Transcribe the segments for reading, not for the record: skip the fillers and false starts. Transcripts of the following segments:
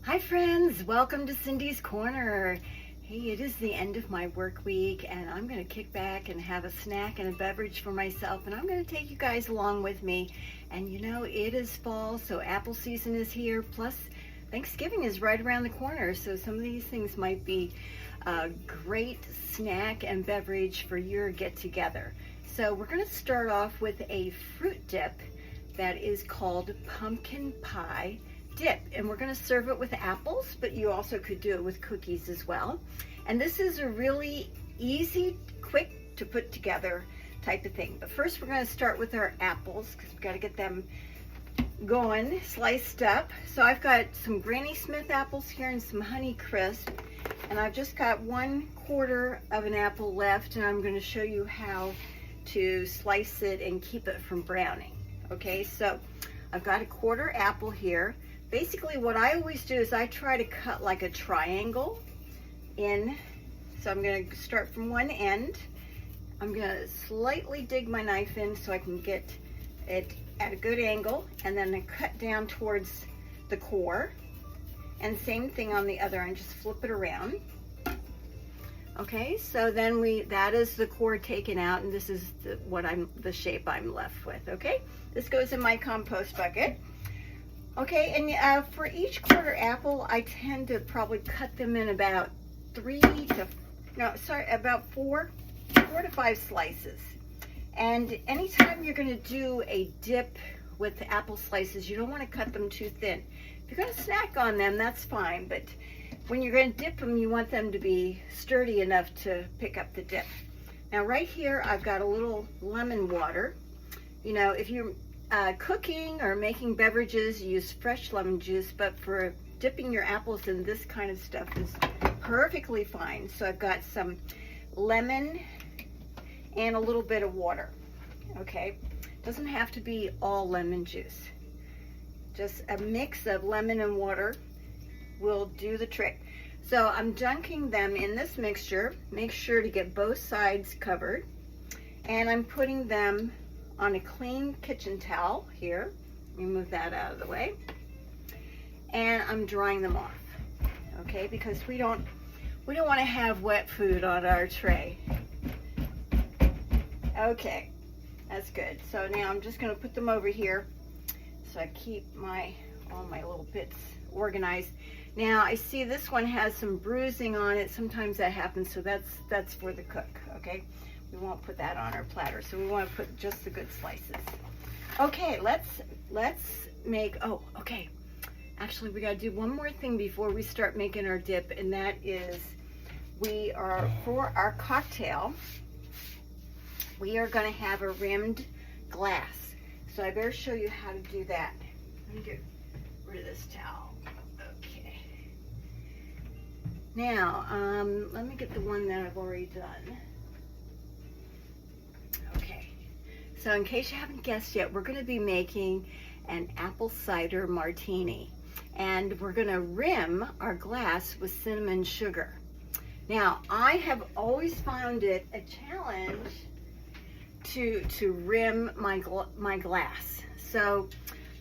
Hi friends, welcome to Cindy's Corner. Hey, it is the end of my work week and I'm going to kick back and have a snack and a beverage for myself, and I'm going to take you guys along with me. And you know, it is fall, so apple season is here, plus Thanksgiving is right around the corner, so some of these things might be a great snack and beverage for your get-together. So we're going to start off with a fruit dip that is called pumpkin pie dip, and we're going to serve it with apples, but you also could do it with cookies as well. And this is a really easy, quick to put together type of thing. But first we're going to start with our apples because we've got to get them going, sliced up. So I've got some Granny Smith apples here and some Honey Crisp, and I've just got 1/4 of an apple left, and I'm going to show you how to slice it and keep it from browning. Okay, so I've got a 1/4 apple here. Basically what I always do is I try to cut like a triangle in. So I'm going to start from one end. I'm going to slightly dig my knife in so I can get it at a good angle, and then I cut down towards the core, and same thing on the other end, just flip it around. Okay, so then that is the core taken out, and this is the shape I'm left with. Okay, this goes in my compost bucket. Okay, and for each 1/4 apple, I tend to probably cut them in about 4 to 5 slices. And anytime you're going to do a dip with the apple slices, you don't want to cut them too thin. If you're going to snack on them, that's fine, but when you're going to dip them, you want them to be sturdy enough to pick up the dip. Now right here, I've got a little lemon water. You know, if you're cooking or making beverages, use fresh lemon juice, but for dipping your apples in this kind of stuff is perfectly fine. So I've got some lemon and a little bit of water. Okay, doesn't have to be all lemon juice. Just a mix of lemon and water will do the trick. So I'm dunking them in this mixture. Make sure to get both sides covered, and I'm putting them on a clean kitchen towel here. Let me move that out of the way. And I'm drying them off. Okay, because we don't want to have wet food on our tray. Okay, that's good. So now I'm just going to put them over here so I keep all my little bits organized. Now I see this one has some bruising on it. Sometimes that happens, so that's for the cook. Okay, we won't put that on our platter, so we want to put just the good slices. Okay, let's make, okay, actually we got to do one more thing before we start making our dip, and that is for our cocktail, we are going to have a rimmed glass. So I better show you how to do that. Let me get rid of this towel. Okay. Now, let me get the one that I've already done. Okay. So in case you haven't guessed yet, we're going to be making an apple cider martini. And we're going to rim our glass with cinnamon sugar. Now, I have always found it a challenge to rim my glass. So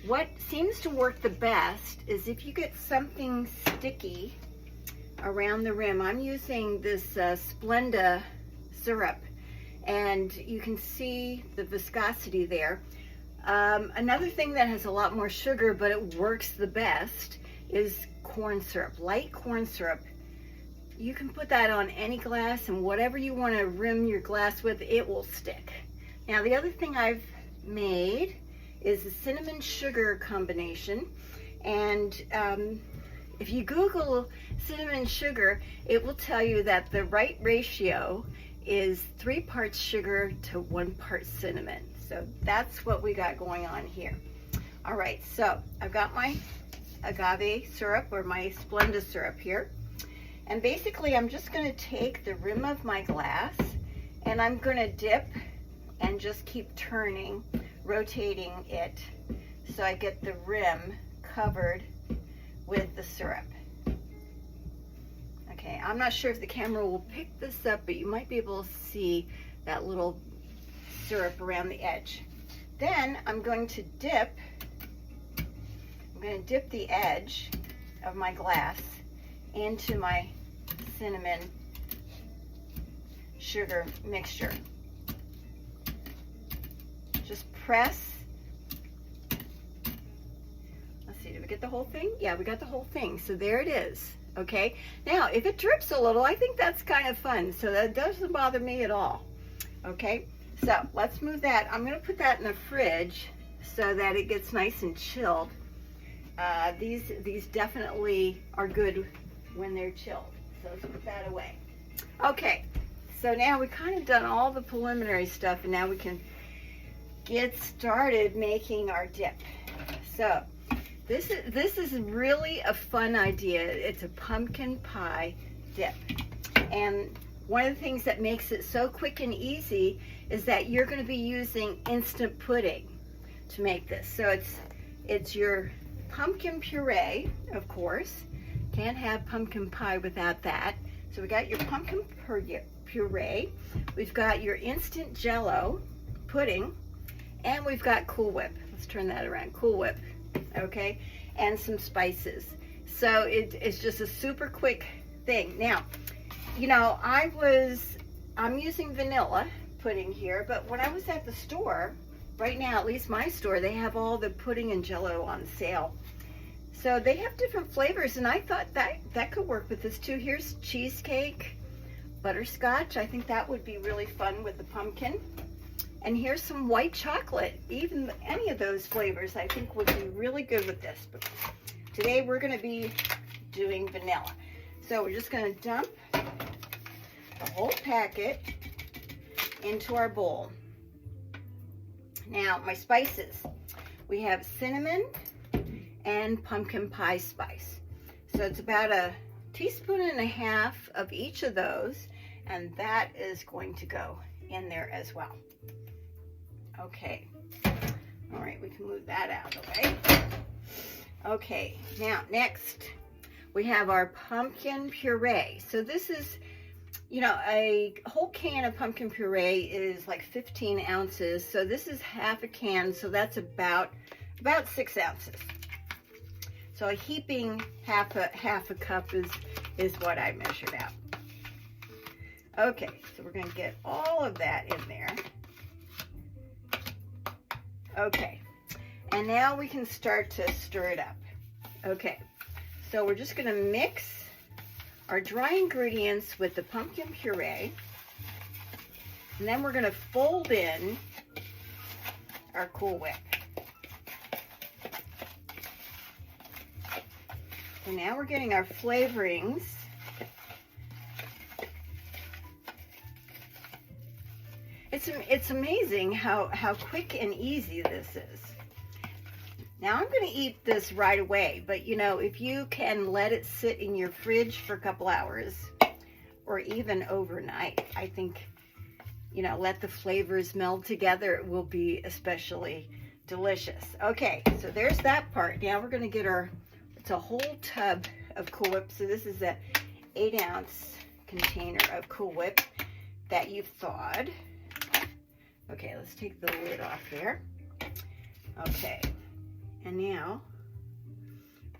what seems to work the best is if you get something sticky around the rim. I'm using this Splenda syrup, and you can see the viscosity there. Another thing that has a lot more sugar, but it works the best, is corn syrup, light corn syrup. You can put that on any glass, and whatever you want to rim your glass with, it will stick. Now the other thing I've made is a cinnamon sugar combination, and if you Google cinnamon sugar, it will tell you that the right ratio is 3 parts sugar to 1 part cinnamon. So that's what we got going on here. All right, so I've got my agave syrup, or my Splenda syrup here, and basically I'm just going to take the rim of my glass and I'm going to dip and just keep turning, rotating it so I get the rim covered with the syrup. Okay, I'm not sure if the camera will pick this up, but you might be able to see that little syrup around the edge. Then I'm going to dip the edge of my glass into my cinnamon sugar mixture. Just press. Let's see, did we get the whole thing? Yeah, we got the whole thing. So there it is. Okay, now if it drips a little, I think that's kind of fun. So that doesn't bother me at all. Okay, so let's move that. I'm going to put that in the fridge so that it gets nice and chilled. These definitely are good when they're chilled. So let's put that away. Okay, so now we've kind of done all the preliminary stuff, and now we can get started making our dip. So this is really a fun idea. It's a pumpkin pie dip. And one of the things that makes it so quick and easy is that you're going to be using instant pudding to make this. So it's your pumpkin puree, of course. Can't have pumpkin pie without that. So we got your pumpkin puree. We've got your instant Jello pudding, and we've got Cool Whip. Let's turn that around. Cool Whip. Okay, and some spices. So it's just a super quick thing. Now, you know, I'm using vanilla pudding here, but when I was at the store, right now, at least my store, they have all the pudding and Jello on sale. So they have different flavors, and I thought that could work with this too. Here's cheesecake, butterscotch. I think that would be really fun with the pumpkin. And here's some white chocolate. Even any of those flavors I think would be really good with this. But today we're going to be doing vanilla. So we're just going to dump the whole packet into our bowl. Now my spices. We have cinnamon and pumpkin pie spice. So it's about 1.5 teaspoons of each of those, and that is going to go in there as well. Okay, all right, we can move that out of the way. Okay, now next we have our pumpkin puree. So this is, you know, a whole can of pumpkin puree is like 15 ounces. So this is half a can, so that's about 6 ounces. So a heaping half a cup is what I measured out. Okay, so we're gonna get all of that in there. Okay, and now we can start to stir it up. Okay, so we're just gonna mix our dry ingredients with the pumpkin puree, and then we're gonna fold in our Cool Whip. So now we're getting our flavorings. It's amazing how quick and easy this is. Now I'm going to eat this right away, but you know, if you can let it sit in your fridge for a couple hours or even overnight, I think, you know, let the flavors meld together, it will be especially delicious. Okay, so there's that part. Now we're going to get it's a whole tub of Cool Whip. So this is a 8-ounce container of Cool Whip that you've thawed. Okay, let's take the lid off there. Okay, and now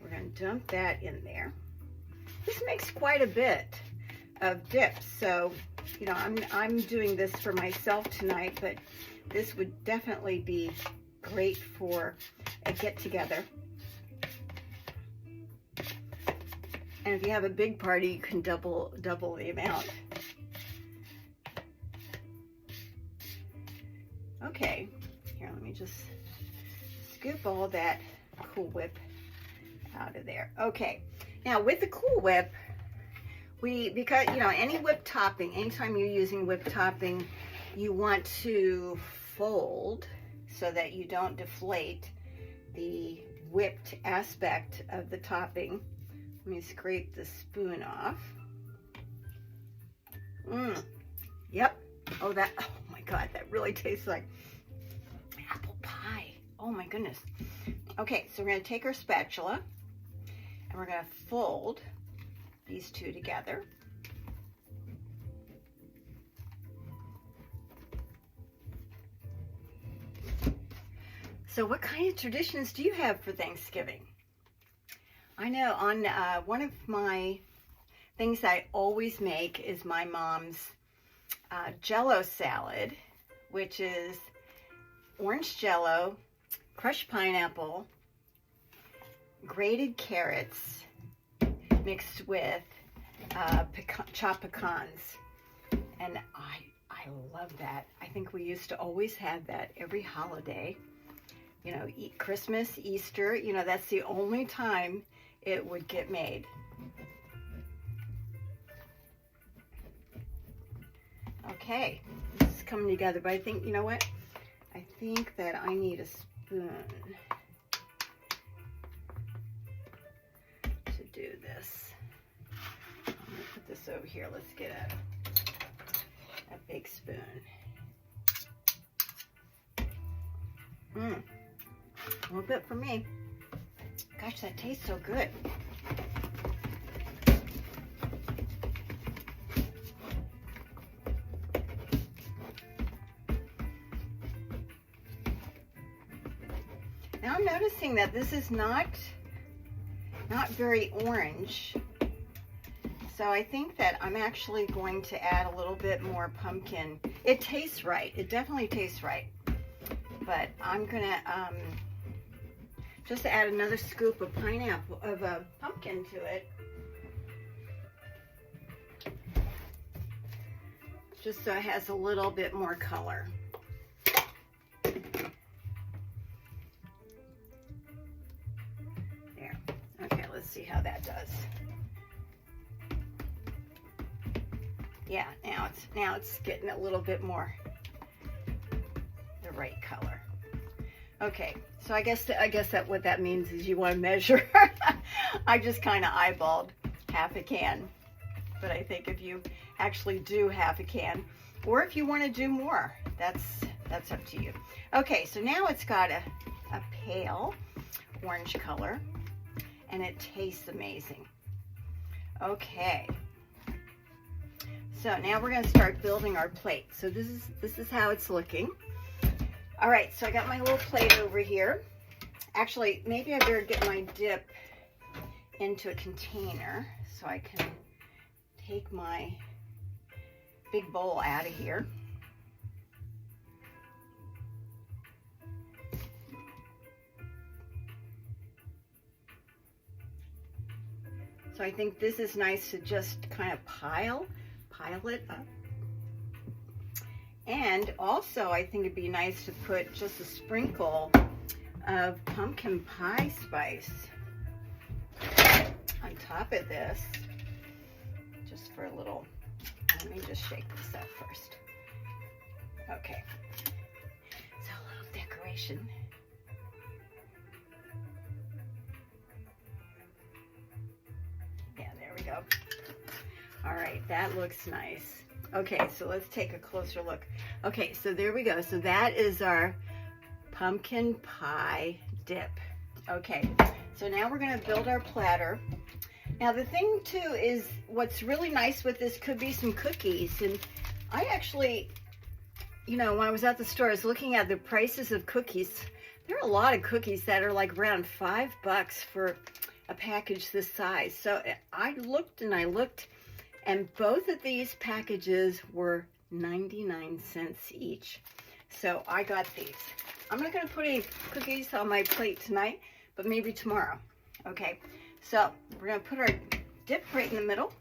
we're going to dump that in there. This makes quite a bit of dip, so you know, I'm doing this for myself tonight, but this would definitely be great for a get-together. And if you have a big party, you can double the amount. Okay, here, let me just scoop all that Cool Whip out of there. Okay, now with the Cool Whip, because, you know, any whipped topping, anytime you're using whipped topping, you want to fold so that you don't deflate the whipped aspect of the topping. Let me scrape the spoon off. Yep. Oh my God, that really tastes like apple pie. Oh my goodness. Okay, so we're going to take our spatula and we're going to fold these two together. So what kind of traditions do you have for Thanksgiving? I know on one of my things I always make is my mom's Jello salad, which is orange Jello, crushed pineapple, grated carrots mixed with chopped pecans, and I love that. I think we used to always have that every holiday. You know, Christmas, Easter, you know, that's the only time it would get made. Okay, this is coming together, but I think, you know what? I think that I need a spoon to do this. I'm gonna put this over here. Let's get a big spoon. A little bit for me. Gosh, that tastes so good. Now I'm noticing that this is not very orange. So I think that I'm actually going to add a little bit more pumpkin. It tastes right. It definitely tastes right. But I'm gonna just add another scoop of pumpkin to it. Just so it has a little bit more color. There. Okay, let's see how that does. Yeah, now it's getting a little bit more the right color. Okay, so I guess that what that means is you want to measure. I just kind of eyeballed half a can, but I think if you actually do half a can, or if you want to do more, that's up to you. Okay, so now it's got a pale orange color, and it tastes amazing. Okay. So now we're going to start building our plate. So this is how it's looking. All right, so I got my little plate over here. Actually, maybe I better get my dip into a container so I can take my big bowl out of here. So I think this is nice to just kind of pile it up. And also I think it'd be nice to put just a sprinkle of pumpkin pie spice on top of this, just for a little, let me just shake this up first. Okay, so a little decoration. Yeah, there we go. All right, that looks nice. Okay, so let's take a closer look. Okay, so there we go. So that is our pumpkin pie dip. Okay, so now we're gonna build our platter. Now the thing too is, what's really nice with this could be some cookies. And I actually, you know, when I was at the store, I was looking at the prices of cookies. There are a lot of cookies that are like around $5 for a package this size. So I looked and I looked, and both of these packages were 99 cents each. So I got these. I'm not gonna put any cookies on my plate tonight, but maybe tomorrow. Okay, so we're gonna put our dip right in the middle.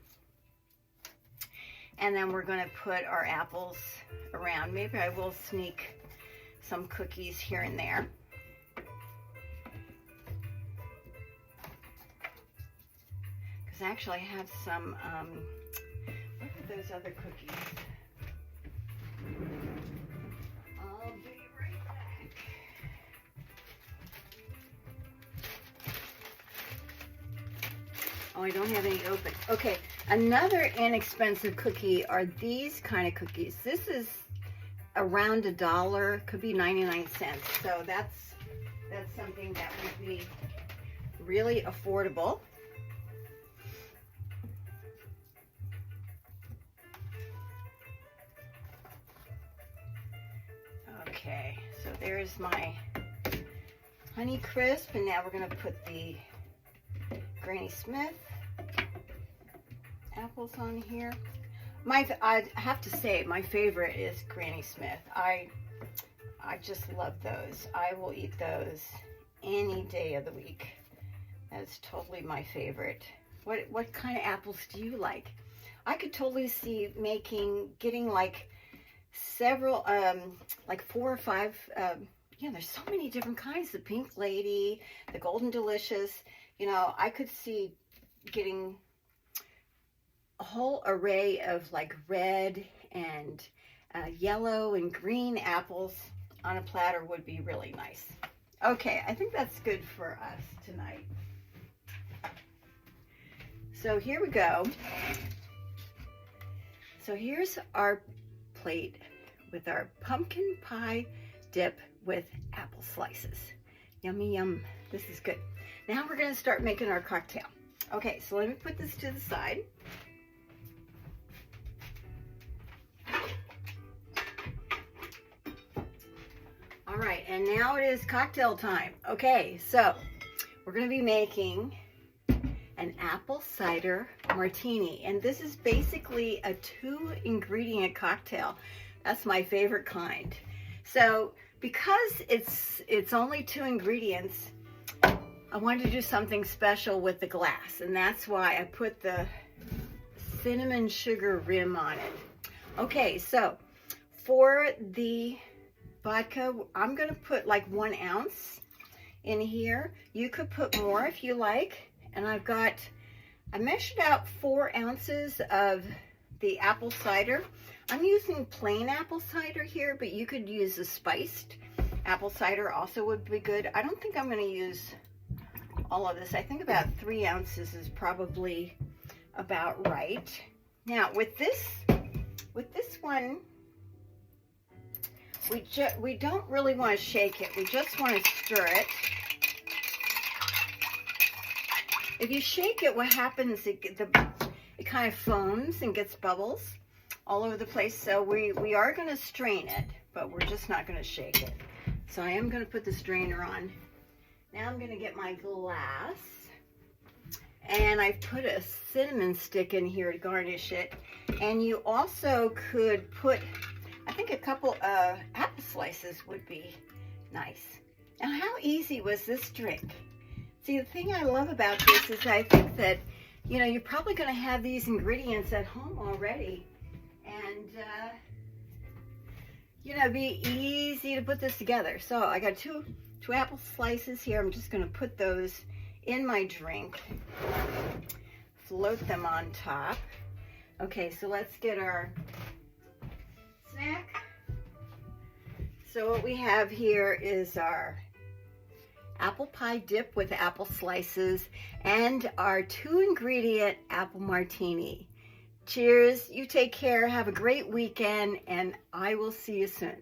And then we're gonna put our apples around. Maybe I will sneak some cookies here and there. Because actually I have some, what are those other cookies? I'll be right back. Oh, I don't have any open. Okay, another inexpensive cookie are these kind of cookies. This is around $1, could be 99 cents. So that's something that would be really affordable. Okay, so there's my Honey Crisp, and now we're going to put the Granny Smith apples on here. I have to say, my favorite is Granny Smith. I just love those. I will eat those any day of the week. That's totally my favorite. What kind of apples do you like? I could totally see getting like several, like 4 or 5, yeah, there's so many different kinds. The Pink Lady, the Golden Delicious. You know, I could see getting a whole array of like red and yellow and green apples on a platter would be really nice. Okay, I think that's good for us tonight. So here we go. So here's our plate with our pumpkin pie dip with apple slices. Yummy, yum. This is good. Now we're going to start making our cocktail. Okay, so let me put this to the side. All right, and now it is cocktail time. Okay, so we're going to be making an apple cider martini, and this is basically a 2-ingredient cocktail. That's my favorite kind. So because it's only 2 ingredients, I wanted to do something special with the glass, and that's why I put the cinnamon sugar rim on it. Okay, so for the vodka, I'm going to put like 1 ounce in here. You could put more if you like. And I measured out 4 ounces of the apple cider. I'm using plain apple cider here, but you could use a spiced apple cider also would be good. I don't think I'm going to use all of this. I think about 3 ounces is probably about right. Now with this one, we don't really want to shake it. We just want to stir it. If you shake it, what happens, it kind of foams and gets bubbles all over the place. So we are going to strain it, but we're just not going to shake it. So I am going to put the strainer on. Now I'm going to get my glass. And I've put a cinnamon stick in here to garnish it. And you also could put, I think a couple of apple slices would be nice. Now how easy was this drink? See, the thing I love about this is I think that, you know, you're probably going to have these ingredients at home already. And, you know, it'd be easy to put this together. So I got two apple slices here. I'm just going to put those in my drink. Float them on top. Okay, so let's get our snack. So what we have here is our apple pie dip with apple slices and our 2-ingredient apple martini. Cheers, you take care, have a great weekend, and I will see you soon.